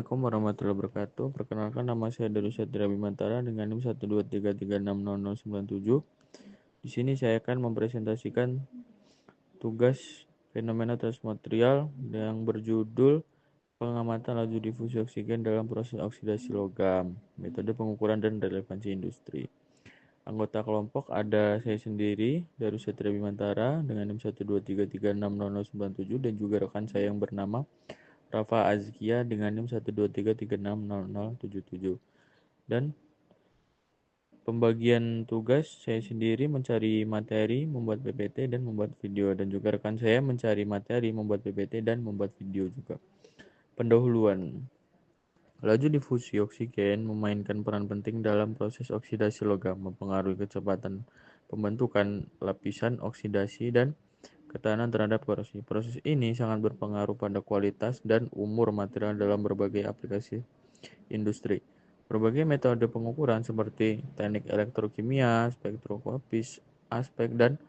Assalamualaikum warahmatullahi wabarakatuh. Perkenalkan, nama saya Darus Satria Bimantara dengan NIM 123360097. Di sini saya akan mempresentasikan tugas fenomena transmaterial yang berjudul pengamatan laju difusi oksigen dalam proses oksidasi logam, metode pengukuran dan relevansi industri. Anggota kelompok ada saya sendiri, Darus Satria Bimantara dengan NIM 123360097 dan juga rekan saya yang bernama Rafa Azkia dengan NIM 123360077. Dan pembagian tugas saya sendiri mencari materi, membuat PPT dan membuat video, dan juga rekan saya mencari materi, membuat PPT dan membuat video juga. Pendahuluan. Laju difusi oksigen memainkan peran penting dalam proses oksidasi logam, mempengaruhi kecepatan pembentukan lapisan oksidasi dan ketahanan terhadap korosi. Proses ini sangat berpengaruh pada kualitas dan umur material dalam berbagai aplikasi industri. Berbagai metode pengukuran seperti teknik elektrokimia, spektroskopis, aspek, dan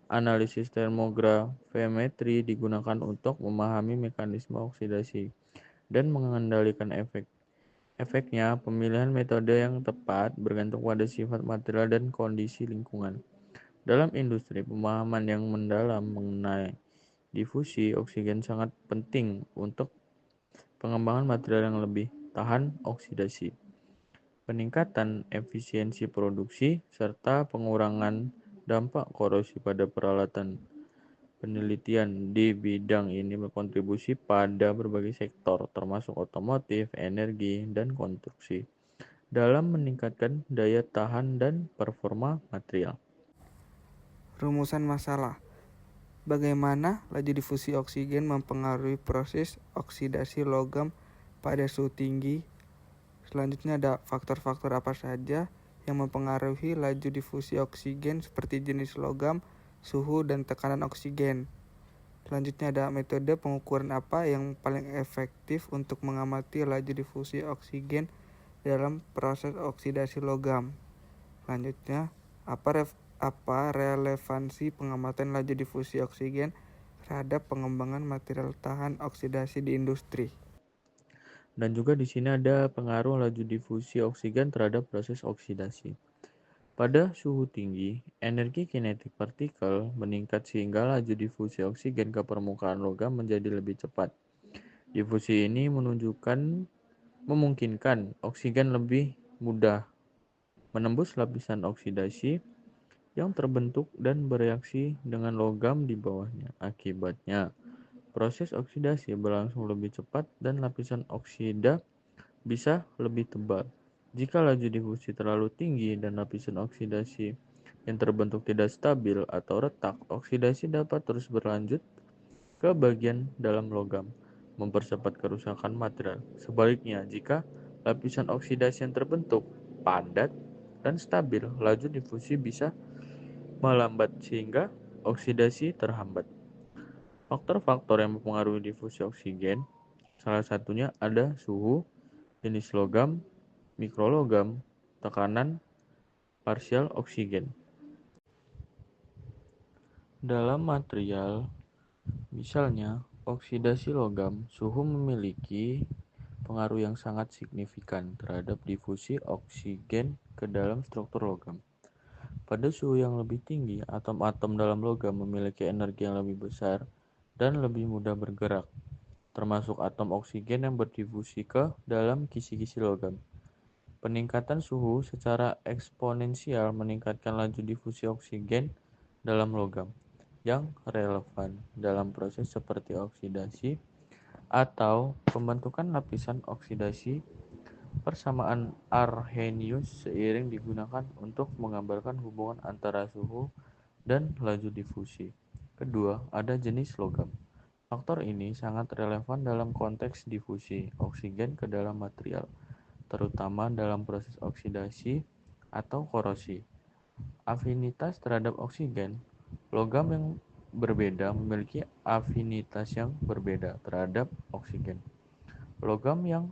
analisis termografimetri digunakan untuk memahami mekanisme oksidasi dan mengendalikan efeknya. Pemilihan metode yang tepat bergantung pada sifat material dan kondisi lingkungan. Dalam industri, pemahaman yang mendalam mengenai difusi oksigen sangat penting untuk pengembangan material yang lebih tahan oksidasi, peningkatan efisiensi produksi, serta pengurangan dampak korosi pada peralatan. Penelitian di bidang ini berkontribusi pada berbagai sektor, termasuk otomotif, energi, dan konstruksi, dalam meningkatkan daya tahan dan performa material. Rumusan masalah. Bagaimana laju difusi oksigen mempengaruhi proses oksidasi logam pada suhu tinggi? Selanjutnya ada faktor-faktor apa saja yang mempengaruhi laju difusi oksigen seperti jenis logam, suhu, dan tekanan oksigen. Selanjutnya ada metode pengukuran apa yang paling efektif untuk mengamati laju difusi oksigen dalam proses oksidasi logam. Selanjutnya, apa relevansi pengamatan laju difusi oksigen terhadap pengembangan material tahan oksidasi di industri. Dan juga di sini ada pengaruh laju difusi oksigen terhadap proses oksidasi. Pada suhu tinggi, energi kinetik partikel meningkat sehingga laju difusi oksigen ke permukaan logam menjadi lebih cepat. Difusi ini memungkinkan oksigen lebih mudah menembus lapisan oksidasi yang terbentuk dan bereaksi dengan logam di bawahnya. Akibatnya, proses oksidasi berlangsung lebih cepat dan lapisan oksida bisa lebih tebal. Jika laju difusi terlalu tinggi dan lapisan oksidasi yang terbentuk tidak stabil atau retak, oksidasi dapat terus berlanjut ke bagian dalam logam, mempercepat kerusakan material. Sebaliknya, jika lapisan oksidasi yang terbentuk padat dan stabil, laju difusi bisa melambat sehingga oksidasi terhambat. Faktor-faktor yang mempengaruhi difusi oksigen, salah satunya ada suhu, jenis logam, mikrologam, tekanan, parsial oksigen. Dalam material, misalnya oksidasi logam, suhu memiliki pengaruh yang sangat signifikan terhadap difusi oksigen ke dalam struktur logam. Pada suhu yang lebih tinggi, atom-atom dalam logam memiliki energi yang lebih besar dan lebih mudah bergerak, termasuk atom oksigen yang berdifusi ke dalam kisi-kisi logam. Peningkatan suhu secara eksponensial meningkatkan laju difusi oksigen dalam logam yang relevan dalam proses seperti oksidasi atau pembentukan lapisan oksidasi. Persamaan Arrhenius seiring digunakan untuk menggambarkan hubungan antara suhu dan laju difusi. Kedua, ada jenis logam. Faktor ini sangat relevan dalam konteks difusi oksigen ke dalam material, terutama dalam proses oksidasi atau korosi. Afinitas terhadap oksigen. Logam yang berbeda memiliki afinitas yang berbeda terhadap oksigen. Logam yang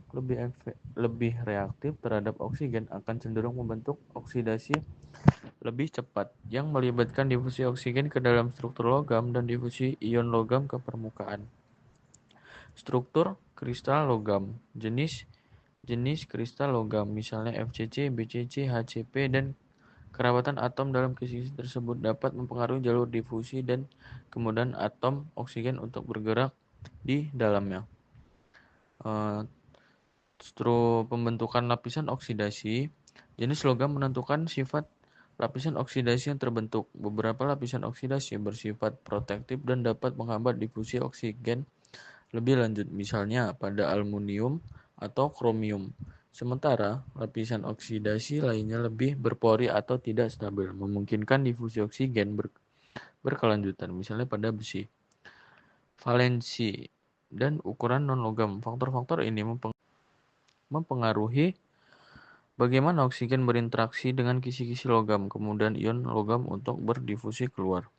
lebih reaktif terhadap oksigen akan cenderung membentuk oksidasi lebih cepat, yang melibatkan difusi oksigen ke dalam struktur logam dan difusi ion logam ke permukaan. Struktur kristal logam. Jenis jenis kristal logam, misalnya FCC, BCC, HCP, dan kerabatan atom dalam kisi-kisi tersebut dapat mempengaruhi jalur difusi dan kemudahan atom oksigen untuk bergerak di dalamnya. Pembentukan lapisan oksidasi. Jenis logam menentukan sifat lapisan oksidasi yang terbentuk. Beberapa lapisan oksidasi bersifat protektif dan dapat menghambat difusi oksigen lebih lanjut, misalnya pada aluminium atau kromium. Sementara, lapisan oksidasi lainnya lebih berpori atau tidak stabil, memungkinkan difusi oksigen berkelanjutan, misalnya pada besi. Valensi dan ukuran non-logam. Faktor-faktor ini mempengaruhi bagaimana oksigen berinteraksi dengan kisi-kisi logam, kemudian ion logam untuk berdifusi keluar.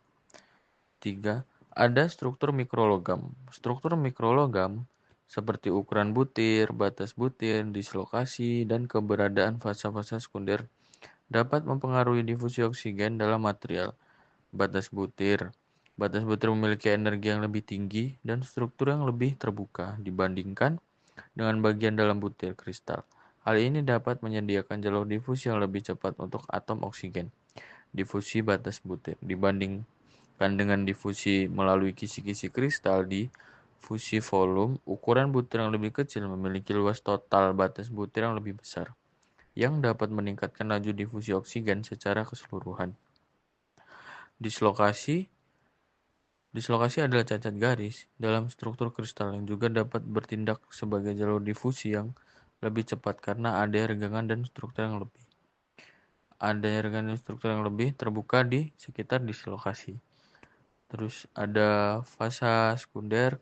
3. Ada struktur mikrologam. Struktur mikrologam seperti ukuran butir, batas butir, dislokasi, dan keberadaan fasa-fasa sekunder dapat mempengaruhi difusi oksigen dalam material. Batas butir. Batas butir memiliki energi yang lebih tinggi dan struktur yang lebih terbuka dibandingkan dengan bagian dalam butir kristal. Hal ini dapat menyediakan jalur difusi yang lebih cepat untuk atom oksigen. Difusi batas butir dibandingkan dengan difusi melalui kisi-kisi kristal. Di fusi volume, ukuran butir yang lebih kecil memiliki luas total batas butir yang lebih besar, yang dapat meningkatkan laju difusi oksigen secara keseluruhan. Dislokasi adalah cacat garis dalam struktur kristal yang juga dapat bertindak sebagai jalur difusi yang lebih cepat karena adanya regangan dan struktur yang lebih terbuka di sekitar dislokasi. Terus ada fasa sekunder.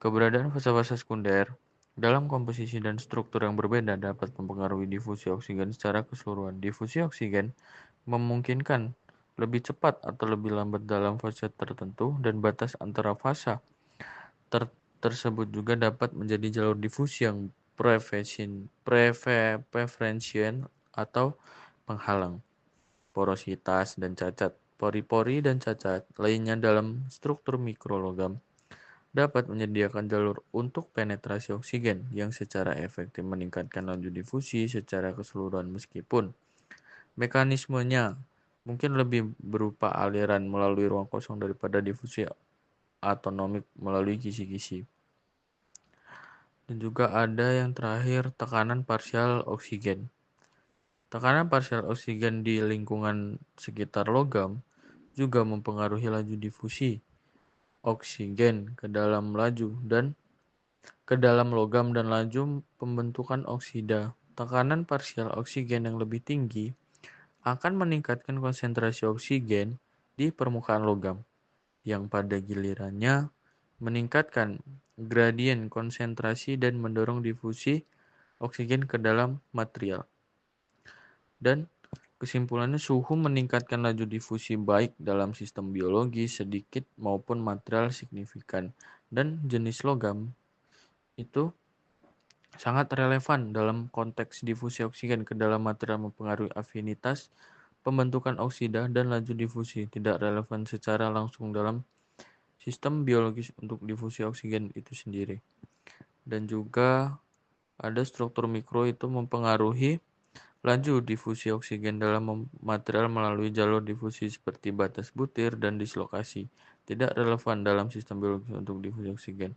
Keberadaan fasa-fasa sekunder dalam komposisi dan struktur yang berbeda dapat mempengaruhi difusi oksigen secara keseluruhan. Difusi oksigen memungkinkan lebih cepat atau lebih lambat dalam fase tertentu, dan batas antara fasa tersebut juga dapat menjadi jalur difusi yang preferensial atau penghalang. Porositas dan cacat. Pori-pori dan cacat lainnya dalam struktur mikrologam dapat menyediakan jalur untuk penetrasi oksigen yang secara efektif meningkatkan laju difusi secara keseluruhan, meskipun mekanismenya mungkin lebih berupa aliran melalui ruang kosong daripada difusi atomik melalui kisi-kisi. Dan juga ada yang terakhir, tekanan parsial oksigen. Tekanan parsial oksigen di lingkungan sekitar logam juga mempengaruhi laju difusi oksigen ke dalam logam dan laju pembentukan oksida. Tekanan parsial oksigen yang lebih tinggi akan meningkatkan konsentrasi oksigen di permukaan logam, yang pada gilirannya meningkatkan gradien konsentrasi dan mendorong difusi oksigen ke dalam material. Dan kesimpulannya, suhu meningkatkan laju difusi baik dalam sistem biologi sedikit maupun material signifikan, dan jenis logam itu sangat relevan dalam konteks difusi oksigen ke dalam material, mempengaruhi afinitas pembentukan oksida dan laju difusi. Tidak relevan secara langsung dalam sistem biologis untuk difusi oksigen itu sendiri. Dan juga ada struktur mikro itu mempengaruhi laju difusi oksigen dalam material melalui jalur difusi seperti batas butir dan dislokasi. Tidak relevan dalam sistem biologis untuk difusi oksigen.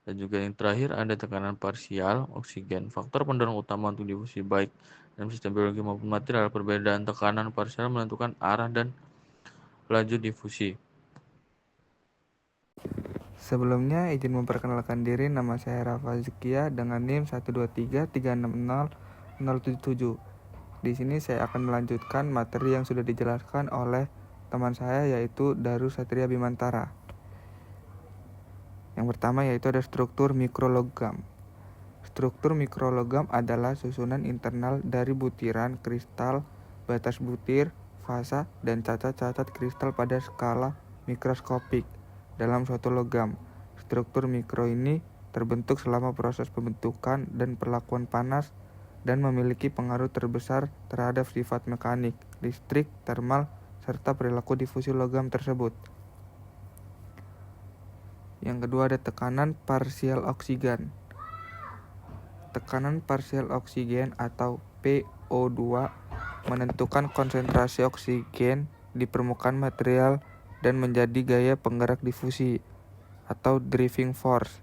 Dan juga yang terakhir ada tekanan parsial oksigen. Faktor pendorong utama untuk difusi baik dalam sistem biologi maupun material. Perbedaan tekanan parsial menentukan arah dan laju difusi. Sebelumnya izin memperkenalkan diri, nama saya Rafa Zikia dengan NIM 123360077. Di sini saya akan melanjutkan materi yang sudah dijelaskan oleh teman saya, yaitu Darus Satria Bimantara. Yang pertama yaitu ada struktur mikrologam. Struktur mikrologam adalah susunan internal dari butiran kristal, batas butir, fasa, dan cacat-cacat kristal pada skala mikroskopik dalam suatu logam. Struktur mikro ini terbentuk selama proses pembentukan dan perlakuan panas dan memiliki pengaruh terbesar terhadap sifat mekanik, listrik, termal, serta perilaku difusi logam tersebut. Yang kedua ada tekanan parsial oksigen. Tekanan parsial oksigen atau PO2 menentukan konsentrasi oksigen di permukaan material dan menjadi gaya penggerak difusi atau driving force.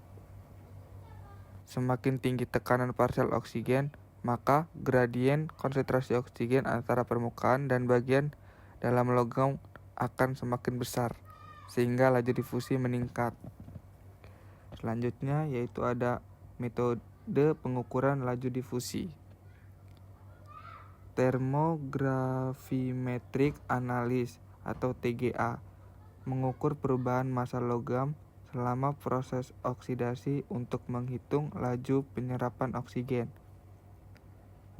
Semakin tinggi tekanan parsial oksigen, maka gradien konsentrasi oksigen antara permukaan dan bagian dalam logam akan semakin besar, sehingga laju difusi meningkat. Selanjutnya yaitu ada metode pengukuran laju difusi. Thermogravimetric analysis atau TGA mengukur perubahan massa logam selama proses oksidasi untuk menghitung laju penyerapan oksigen.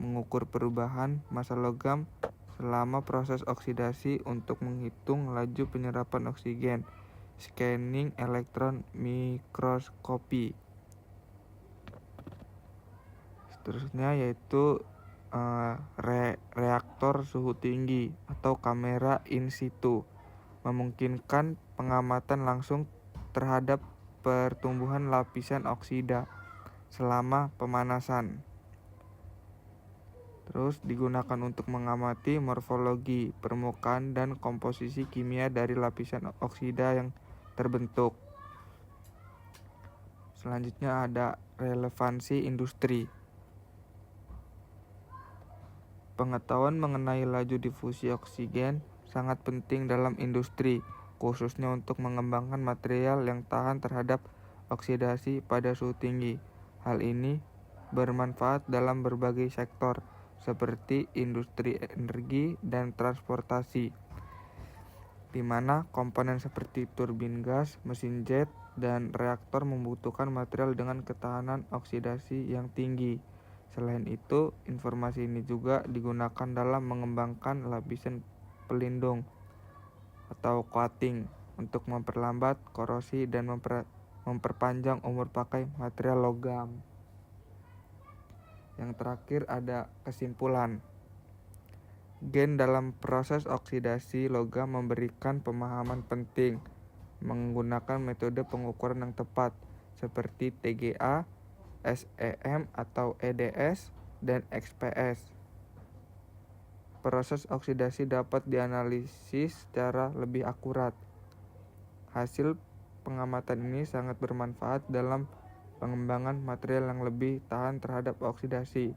Mengukur perubahan massa logam selama proses oksidasi untuk menghitung laju penyerapan oksigen. Scanning elektron mikroskopi. Seterusnya yaitu reaktor suhu tinggi atau kamera in situ, memungkinkan pengamatan langsung terhadap pertumbuhan lapisan oksida selama pemanasan. Terus digunakan untuk mengamati morfologi permukaan dan komposisi kimia dari lapisan oksida yang terbentuk. Selanjutnya ada relevansi industri. Pengetahuan mengenai laju difusi oksigen sangat penting dalam industri, khususnya untuk mengembangkan material yang tahan terhadap oksidasi pada suhu tinggi. Hal ini bermanfaat dalam berbagai sektor, seperti industri energi dan transportasi, di mana komponen seperti turbin gas, mesin jet, dan reaktor membutuhkan material dengan ketahanan oksidasi yang tinggi. Selain itu, informasi ini juga digunakan dalam mengembangkan lapisan pelindung atau coating untuk memperlambat korosi dan memperpanjang umur pakai material logam. Yang terakhir ada kesimpulan. Gen dalam proses oksidasi logam memberikan pemahaman penting menggunakan metode pengukuran yang tepat seperti TGA, SEM atau EDS, dan XPS. Proses oksidasi dapat dianalisis secara lebih akurat. Hasil pengamatan ini sangat bermanfaat dalam pengembangan material yang lebih tahan terhadap oksidasi,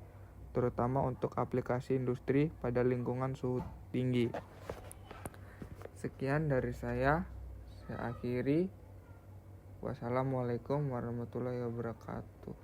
terutama untuk aplikasi industri pada lingkungan suhu tinggi. Sekian dari saya akhiri. Wassalamualaikum warahmatullahi wabarakatuh.